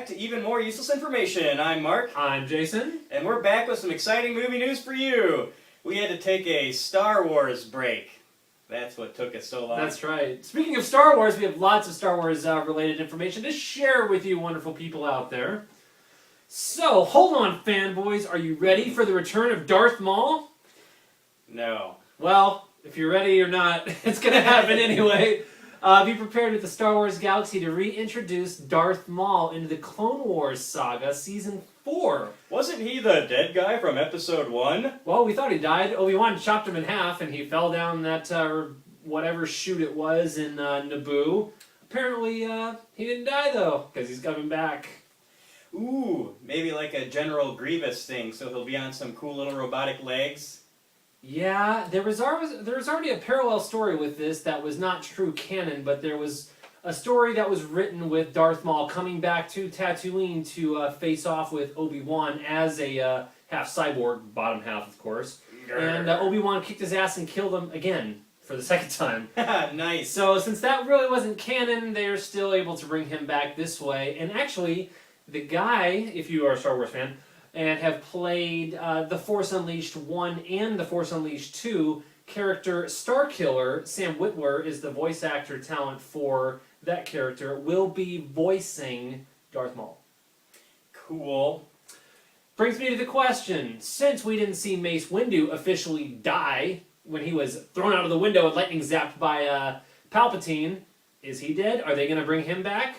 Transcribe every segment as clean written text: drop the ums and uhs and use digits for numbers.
back to Even More Useless Information. I'm Mark. I'm Jason. And we're back with some exciting movie news for you. We had to take a Star Wars break. That's what took us so long. That's right. Speaking of Star Wars, we have lots of Star Wars related information to share with you wonderful people out there. So, hold on, fanboys. Are you ready for the return of Darth Maul? No. Well, if you're ready or not, it's going to happen anyway. Be prepared with the Star Wars galaxy to reintroduce Darth Maul into the Clone Wars saga Season 4. Wasn't he the dead guy from Episode 1? Well, we thought he died. Obi-Wan chopped him in half, and he fell down that whatever chute it was in Naboo. Apparently, he didn't die, though, because he's coming back. Ooh, maybe like a General Grievous thing, so he'll be on some cool little robotic legs. Yeah, there was already a parallel story with this that was not true canon, but there was a story that was written with Darth Maul coming back to Tatooine to face off with Obi-Wan as a half cyborg, bottom half, of course. And Obi-Wan kicked his ass and killed him again for the second time. Nice. So since that really wasn't canon, they're still able to bring him back this way. And actually, the guy, if you are a Star Wars fan, and have played The Force Unleashed 1 and The Force Unleashed 2, character Starkiller, Sam Witwer, is the voice actor talent for that character, will be voicing Darth Maul. Cool. Brings me to the question, since we didn't see Mace Windu officially die when he was thrown out of the window and lightning zapped by Palpatine, is he dead? Are they going to bring him back?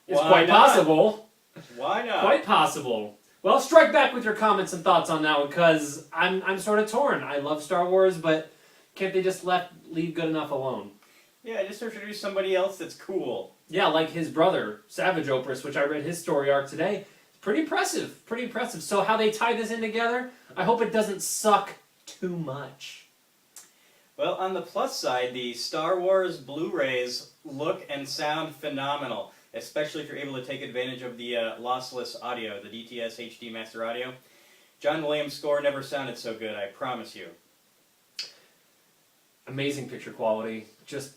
It's Why quite not? possible. Why not? Quite possible. Well, strike back with your comments and thoughts on that one, because I'm sort of torn. I love Star Wars, but can't they just leave good enough alone? Yeah, just introduce somebody else that's cool. Yeah, like his brother, Savage Opress, which I read his story arc today. It's pretty impressive. Pretty impressive. So how they tie this in together, I hope it doesn't suck too much. Well, on the plus side, the Star Wars Blu-rays look and sound phenomenal, especially if you're able to take advantage of the lossless audio, the DTS HD Master Audio. John Williams' score never sounded so good, I promise you. Amazing picture quality. Just,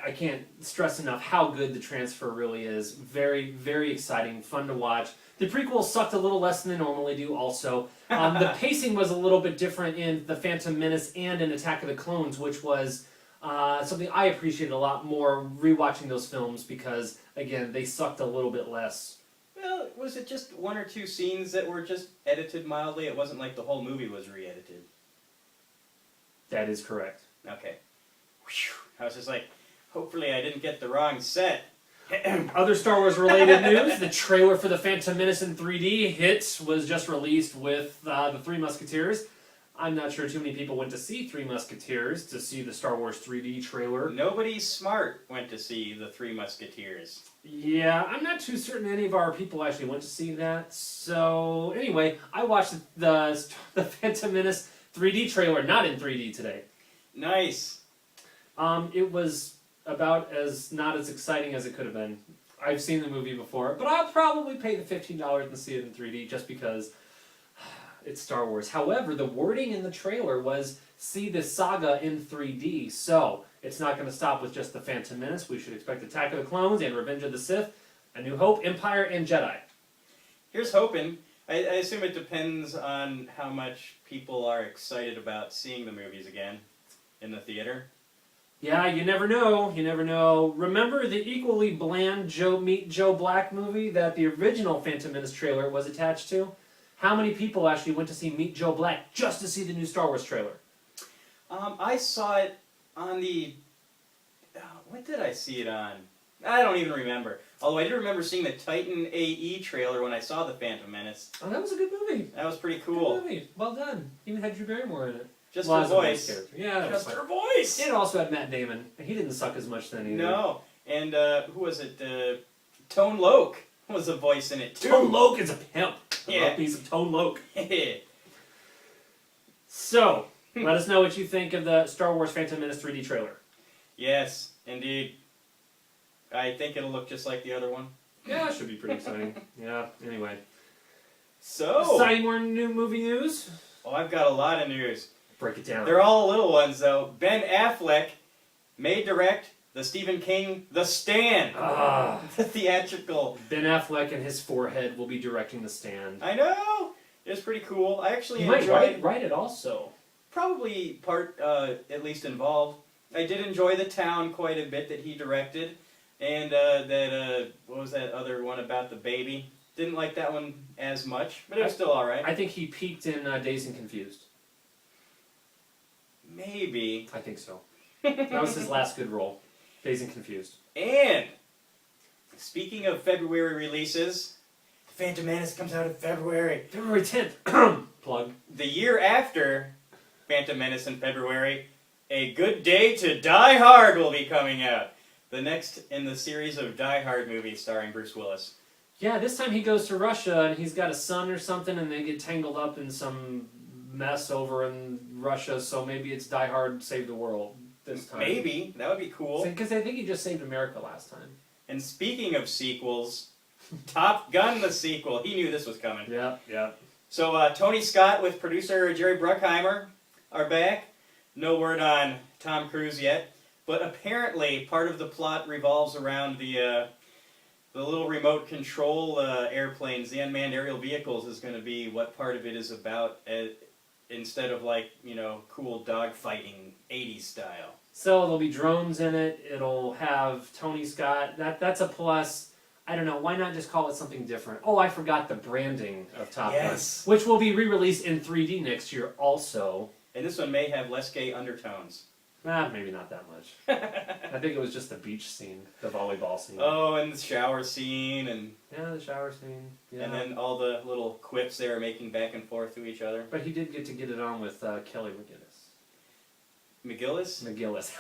I can't stress enough how good the transfer really is. Very, very exciting, fun to watch. The prequels sucked a little less than they normally do also. The pacing was a little bit different in The Phantom Menace and in Attack of the Clones, which was something I appreciated a lot more rewatching those films because, again, they sucked a little bit less. Well, was it just one or two scenes that were just edited mildly? It wasn't like the whole movie was re-edited. That is correct. Okay. Whew. I was just like, hopefully I didn't get the wrong set. Other Star Wars related news, the trailer for The Phantom Menace in 3D hit was just released with the Three Musketeers. I'm not sure too many people went to see Three Musketeers to see the Star Wars 3D trailer. Nobody smart went to see the Three Musketeers. Yeah, I'm not too certain any of our people actually went to see that. So, anyway, I watched the Phantom Menace 3D trailer, not in 3D today. Nice. It was about not as exciting as it could have been. I've seen the movie before, but I'll probably pay the $15 and see it in 3D just because it's Star Wars. However, the wording in the trailer was, see the saga in 3D, so it's not going to stop with just The Phantom Menace. We should expect Attack of the Clones and Revenge of the Sith, A New Hope, Empire, and Jedi. Here's hoping. I assume it depends on how much people are excited about seeing the movies again in the theater. Yeah, you never know. You never know. Remember the equally bland Meet Joe Black movie that the original Phantom Menace trailer was attached to? How many people actually went to see Meet Joe Black just to see the new Star Wars trailer? I saw it on the... what did I see it on? I don't even remember. Although I did remember seeing the Titan AE trailer when I saw The Phantom Menace. Oh, that was a good movie. That was pretty cool. Good movie. Well done. Even had Drew Barrymore in it. Just well, her as a voice voice. character. Yeah, that Just was her fun. voice! It also had Matt Damon. He didn't suck as much then either. No. And who was it? Tone Loc was a voice in it too. Tone Loc is a pimp. Yeah. A piece of Tone Loc. So, let us know what you think of the Star Wars Phantom Menace 3D trailer. Yes, indeed. I think it'll look just like the other one. Yeah, it should be pretty exciting. Yeah, anyway. So... Exciting more new movie news? Oh, I've got a lot of news. Break it down. They're all little ones, though. Ben Affleck may direct the Stephen King The Stand, Ah, the theatrical. Ben Affleck and his forehead will be directing The Stand. I know it was pretty cool. I actually He might enjoyed write it also. probably part at least involved. I did enjoy The Town quite a bit that he directed, and that what was that other one about the baby? Didn't like that one as much, but it was still all right. I think he peaked in Dazed and Confused. Maybe. I think so. That was his last good role. Dazed and Confused. And speaking of February releases, Phantom Menace comes out in February. February 10th. Plug. The year after Phantom Menace in February, A Good Day to Die Hard will be coming out. The next in the series of Die Hard movies starring Bruce Willis. Yeah, this time he goes to Russia and he's got a son or something and they get tangled up in some mess over in Russia, so maybe it's Die Hard Save the World this time. Maybe. That would be cool. Because I think he just saved America last time. And speaking of sequels, Top Gun the sequel. He knew this was coming. Yeah, yeah. So Tony Scott with producer Jerry Bruckheimer are back. No word on Tom Cruise yet. But apparently part of the plot revolves around the little remote control airplanes, the unmanned aerial vehicles is going to be what part of it is about instead of like, cool dogfighting 80s style. So there'll be drones in it. It'll have Tony Scott. That's a plus. I don't know. Why not just call it something different? Oh, I forgot the branding of Top Yes. Gun, which will be re-released in 3D next year also. And this one may have less gay undertones. Maybe not that much. I think it was just the beach scene, the volleyball scene. Oh, and the shower scene, and Yeah, the shower scene. Yeah. and then all the little quips they were making back and forth to each other. But he did get to get it on with Kelly McGillis? McGillis.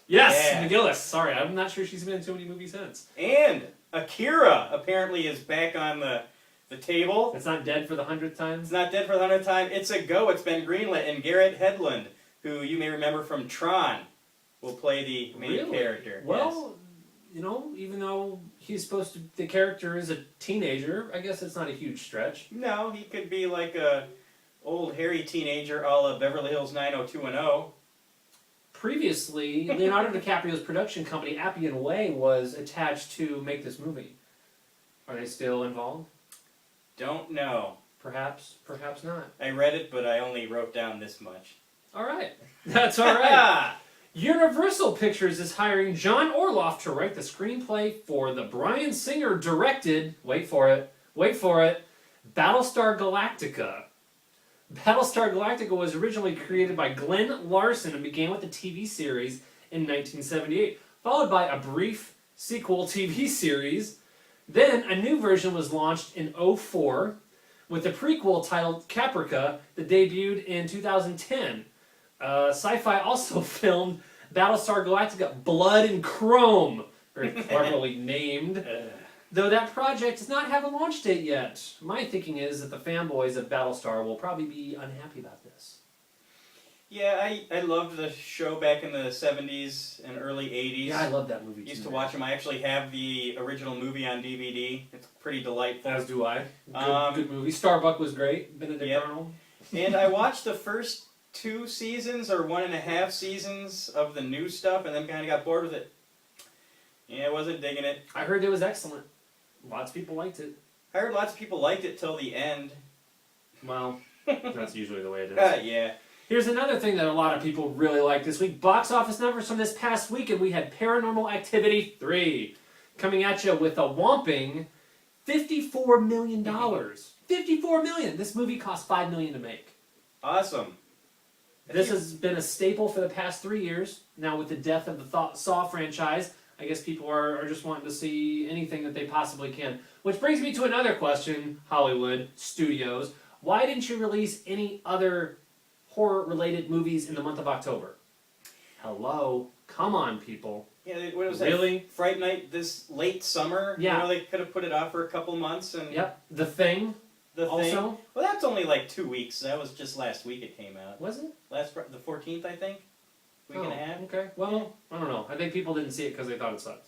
Yes, Yeah. McGillis. Sorry, I'm not sure she's been in too many movies since. And Akira apparently is back on the table. It's not dead for the 100th time. It's not dead for the 100th time. It's a go. It's been greenlit. And Garrett Hedlund, who you may remember from Tron, will play the main Really? character. Well, even though the character is a teenager, I guess it's not a huge stretch. Yes. No, he could be like a old hairy teenager a la Beverly Hills 90210. Previously, Leonardo DiCaprio's production company, Appian Way, was attached to make this movie. Are they still involved? Don't know. Perhaps, perhaps not. I read it, but I only wrote down this much. All right. That's all right. Universal Pictures is hiring John Orloff to write the screenplay for the Bryan Singer directed, wait for it, Battlestar Galactica. Battlestar Galactica was originally created by Glenn Larson and began with a TV series in 1978, followed by a brief sequel TV series. Then a new version was launched in 2004 with a prequel titled Caprica that debuted in 2010. Sci-Fi also filmed Battlestar Galactica Blood and Chrome, very cleverly named, though that project does not have a launch date yet. My thinking is that the fanboys of Battlestar will probably be unhappy about this. Yeah, I loved the show back in the 70s and early 80s. Yeah, I love that movie too. Used to watch them. I actually have the original movie on DVD. It's pretty delightful. As do I. Good movie. Starbuck was great. Benedict Yep. Arnold. And I watched the first 2 seasons or 1.5 seasons of the new stuff and then kind of got bored with it. Yeah, I wasn't digging it. I heard it was excellent. Lots of people liked it. I heard lots of people liked it till the end. Well, that's usually the way it is. Yeah. Here's another thing that a lot of people really liked this week. Box office numbers from this past week, and we had Paranormal Activity 3 coming at you with a whopping $54 million. $54 million! This movie cost $5 million to make. Awesome. This has been a staple for the past 3 years. Now with the death of the Saw franchise, I guess people are just wanting to see anything that they possibly can. Which brings me to another question, Hollywood studios. Why didn't you release any other horror-related movies in the month of October? Hello? Come on, people. Yeah, what was Really? that? Fright Night this late summer? Yeah. They could have put it off for a couple months. And Yep. The Thing, The Thing. also. Well, that's only like 2 weeks. That was just last week it came out. Was it? The 14th, I think. Week and a half. Okay. Well, I don't know. I think people didn't see it because they thought it sucked.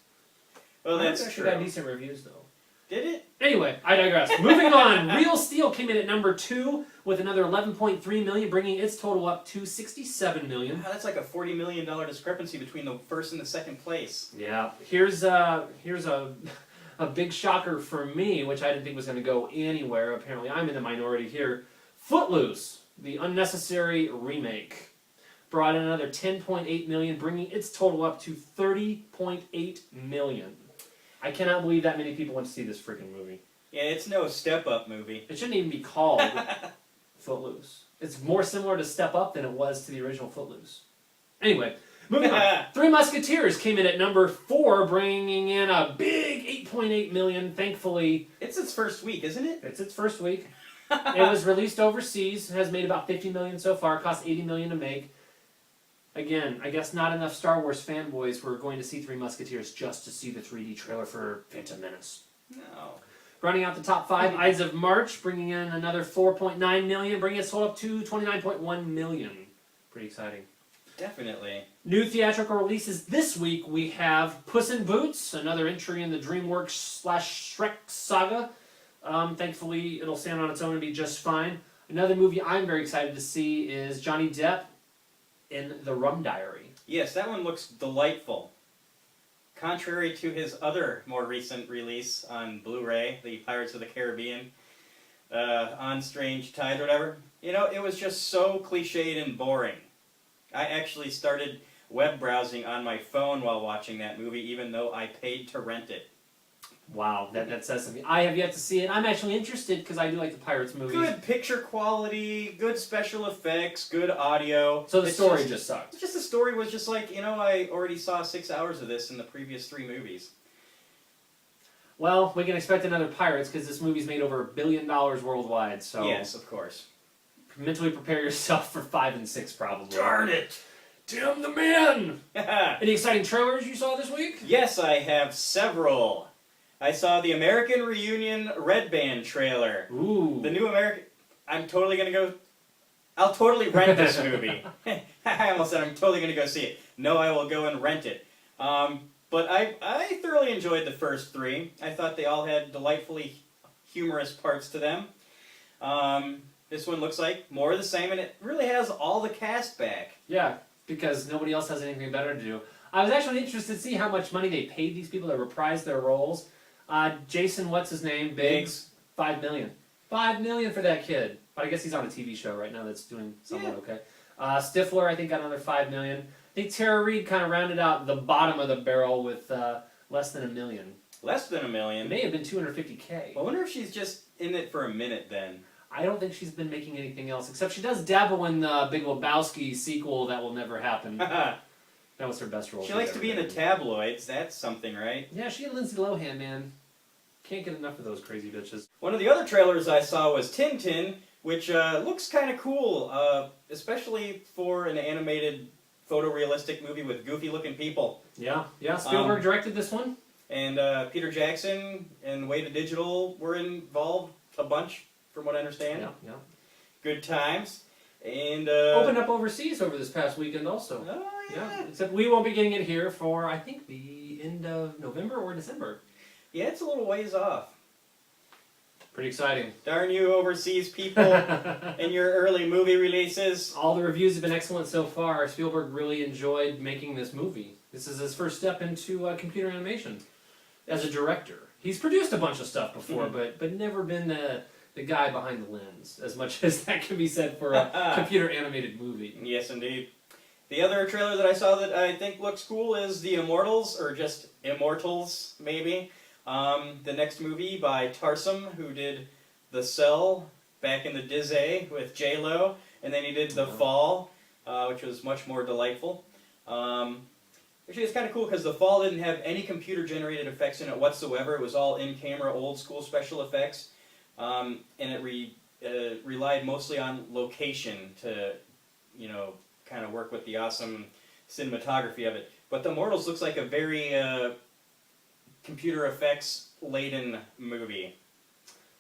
Well, I think that's it true. actually got decent reviews, though. Did it? Anyway, I digress. Moving on. Real Steel came in at number 2 with another 11.3 million, bringing its total up to 67 million. Wow, that's like a $40 million discrepancy between the first and the second place. Yeah. Here's a big shocker for me, which I didn't think was going to go anywhere. Apparently, I'm in the minority here. Footloose, the unnecessary remake, brought in another 10.8 million, bringing its total up to 30.8 million. I cannot believe that many people went to see this freaking movie. Yeah, it's no Step Up movie. It shouldn't even be called Footloose. It's more similar to Step Up than it was to the original Footloose. Anyway, moving on. Three Musketeers came in at number 4, bringing in a big 8.8 million. Thankfully, It's its first week, isn't it? it's its first week. It was released overseas. Has made about 50 million so far. Cost 80 million to make. Again, I guess not enough Star Wars fanboys were going to see Three Musketeers just to see the 3D trailer for Phantom Menace. No. Running out the top 5, Ides of March, bringing in another 4.9 million, bringing its total up to 29.1 million. Pretty exciting. Definitely. New theatrical releases this week. We have Puss in Boots, another entry in the DreamWorks / Shrek saga. Thankfully, it'll stand on its own and be just fine. Another movie I'm very excited to see is Johnny Depp in The Rum Diary. Yes, that one looks delightful. Contrary to his other more recent release on Blu-ray, the Pirates of the Caribbean, On Strange Tides or whatever, you know, it was just so cliched and boring. I actually started web browsing on my phone while watching that movie, even though I paid to rent it. Wow, that says something. I have yet to see it. I'm actually interested because I do like the Pirates movies. Good picture quality, good special effects, good audio. So the It's story just sucked. It's just the story was just like, you know, I already saw 6 hours of this in the previous 3 movies. Well, we can expect another Pirates because this movie's made over $1 billion worldwide. So Yes, of course. mentally prepare yourself for 5 and 6 probably. Darn it! Tim the Man! Any exciting trailers you saw this week? Yes, I have several. I saw the American Reunion Red Band trailer. Ooh. The new American... I'm totally going to go... I'll totally rent this movie. I almost said I'm totally going to go see it. No, I will go and rent it. But I thoroughly enjoyed the first 3. I thought they all had delightfully humorous parts to them. This one looks like more of the same, and it really has all the cast back. Yeah, because nobody else has anything better to do. I was actually interested to see how much money they paid these people to reprise their roles. Jason, what's his name? Biggs. $5 million. $5 million for that kid. But I guess he's on a TV show right now that's doing somewhat okay. Stifler, I think, got another $5 million. I think Tara Reid kind of rounded out the bottom of the barrel with less than $1 million. Less than $1 It million. may have been $250K. I wonder if she's just in it for a minute then. I don't think she's been making anything else, except she does dabble in the Big Lebowski sequel that will never happen. That was her best role. She likes to be in the tabloids. That's something, right? Yeah, she and Lindsay Lohan, man. Can't get enough of those crazy bitches. One of the other trailers I saw was Tintin, which looks kind of cool, especially for an animated photorealistic movie with goofy-looking people. Yeah. Spielberg directed this one. And Peter Jackson and Weta Digital were involved a bunch, from what I understand. Yeah. Good times. And Opened up overseas over this past weekend also. Oh, yeah. Except we won't be getting it here for, I think, the end of November or December. Yeah, it's a little ways off. Pretty exciting. Darn you overseas people and your early movie releases. All the reviews have been excellent so far. Spielberg really enjoyed making this movie. This is his first step into computer animation as a director. He's produced a bunch of stuff before, but never been the guy behind the lens, as much as that can be said for a computer animated movie. Yes, indeed. The other trailer that I saw that I think looks cool is The Immortals, or just Immortals, maybe. The next movie by Tarsem, who did The Cell back in the Disney with J-Lo, and then he did The Fall, which was much more delightful. Actually, it's kind of cool because The Fall didn't have any computer-generated effects in it whatsoever. It was all in-camera, old-school special effects, and it relied mostly on location to, kind of work with the awesome cinematography of it. But The Immortals looks like a very computer effects laden movie.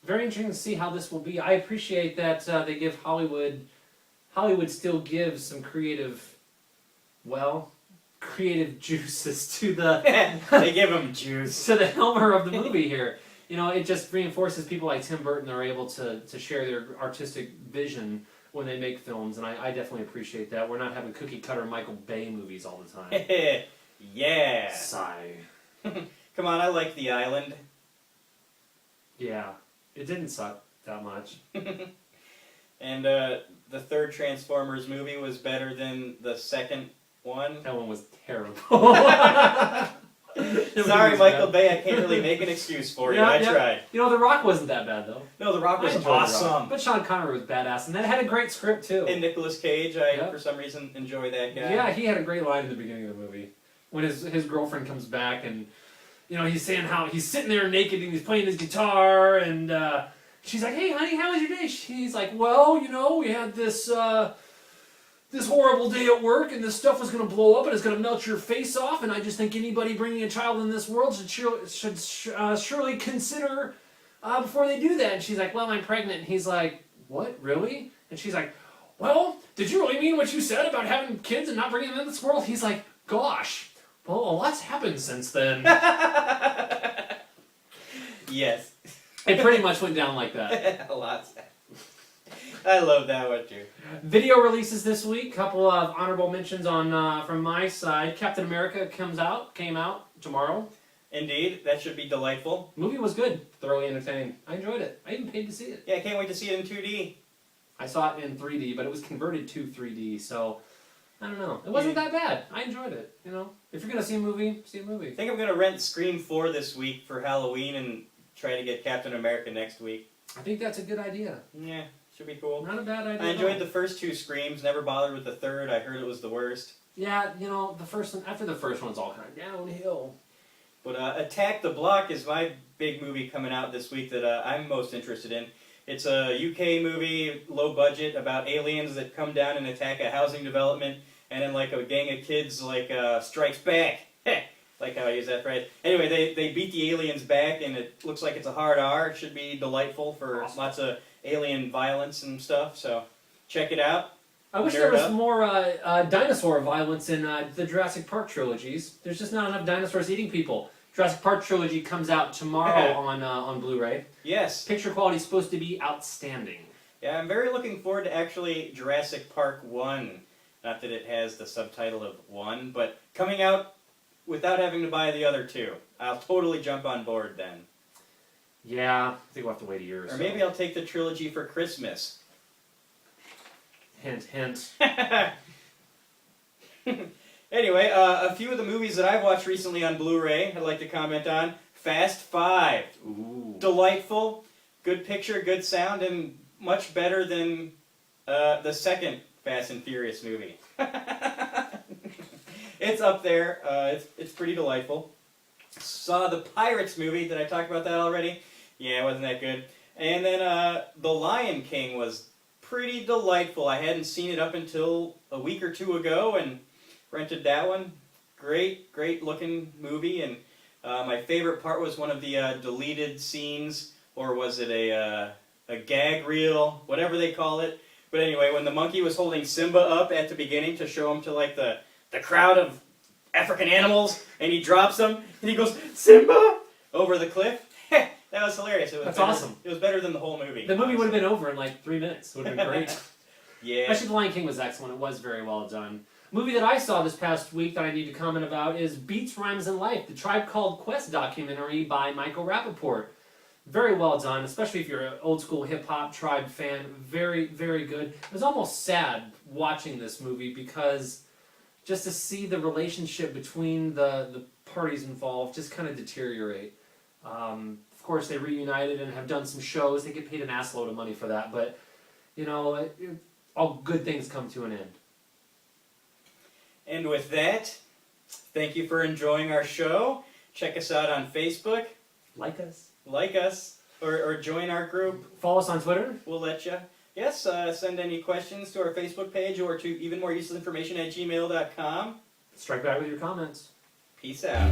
Very interesting to see how this will be. I appreciate that they give Hollywood still gives some creative juices to the They give him juice. to the helmer of the movie here. you know, it just reinforces people like Tim Burton are able to share their artistic vision when they make films, and I definitely appreciate that. We're not having cookie cutter Michael Bay movies all the time. Yeah. Sigh. Come on, I like The Island. Yeah, it didn't suck that much. And the third Transformers movie was better than the second one. That one was terrible. Sorry, Michael Bay, I can't really make an excuse for you. I tried. You know, The Rock wasn't that bad though. No, The Rock was I enjoyed The Rock. awesome. But Sean Connery was badass, and that had a great script too. And Nicolas Cage, I for some reason enjoy that guy. Yeah, he had a great line in the beginning of the movie when his girlfriend comes back, and you know he's saying how he's sitting there naked and he's playing his guitar, and she's like, "Hey, honey, how was your day?" He's like, "Well, you know, we had this this horrible day at work, and this stuff was going to blow up, and it's going to melt your face off, and I just think anybody bringing a child in this world should surely consider before they do that." And she's like, "Well, I'm pregnant." And he's like, "What, really?" And she's like, "Well, did you really mean what you said about having kids and not bringing them into this world?" He's like, "Gosh, well, a lot's happened since then." Yes. It pretty much went down like that. A lot's happened. I love that one too. Video releases this week. Couple of honorable mentions on from my side. Captain America came out tomorrow. Indeed, that should be delightful. Movie was good, thoroughly entertaining. I enjoyed it. I even paid to see it. Yeah, I can't wait to see it in 2D. I saw it in 3D, but it was converted to 3D, so I don't know. It wasn't that bad. I enjoyed it. You know, if you're gonna see a movie, see a movie. I think I'm gonna rent Scream 4 this week for Halloween and try to get Captain America next week. I think that's a good idea. Yeah, should be cool. Not a bad idea. I enjoyed the first two Screams. Never bothered with the third. I heard it was the worst. Yeah, you know, the first one. After the first one's all kind of downhill. But Attack the Block is my big movie coming out this week that I'm most interested in. It's a UK movie, low budget, about aliens that come down and attack a housing development, and then like a gang of kids like strikes back. Like how I use that phrase. Anyway, they beat the aliens back, and it looks like it's a hard R. It should be delightful for lots of alien violence and stuff. So check it out. I wish there was more dinosaur violence in the Jurassic Park trilogies. There's just not enough dinosaurs eating people. Jurassic Park trilogy comes out tomorrow on Blu-ray. Yes. Picture quality is supposed to be outstanding. Yeah, I'm very looking forward to actually Jurassic Park 1. Not that it has the subtitle of 1, but coming out without having to buy the other two. I'll totally jump on board then. Yeah, I think we'll have to wait a year or so. Or maybe I'll take the trilogy for Christmas. Hint, hint. Anyway, a few of the movies that I've watched recently on Blu-ray I'd like to comment on. Fast 5. Ooh. Delightful. Good picture, good sound, and much better than the second Fast and Furious movie. It's up there. It's pretty delightful. Saw the Pirates movie. Did I talk about that already? Yeah, it wasn't that good. And then The Lion King was pretty delightful. I hadn't seen it up until a week or two ago and rented that one. Great, great looking movie. And my favorite part was one of the deleted scenes, or was it a gag reel, whatever they call it. But anyway, when the monkey was holding Simba up at the beginning to show him to like the crowd of African animals, and he drops them, and he goes, "Simba!" over the cliff. That was hilarious. It was That's better, awesome. It was better than the whole movie. The movie would have been over in like 3 minutes. It would have been great. Yeah. Actually, The Lion King was excellent. It was very well done. Movie that I saw this past week that I need to comment about is Beats, Rhymes, and Life, the Tribe Called Quest documentary by Michael Rappaport. Very well done, especially if you're an old school hip-hop Tribe fan. Very, very good. It was almost sad watching this movie because just to see the relationship between the parties involved just kind of deteriorate. Of course, they reunited and have done some shows. They get paid an assload of money for that, but you know, all good things come to an end. And with that, thank you for enjoying our show. Check us out on Facebook. Like us. Or join our group. Follow us on Twitter. We'll let you. Yes, send any questions to our Facebook page or to even more useless information at gmail.com. Strike back with your comments. Peace out.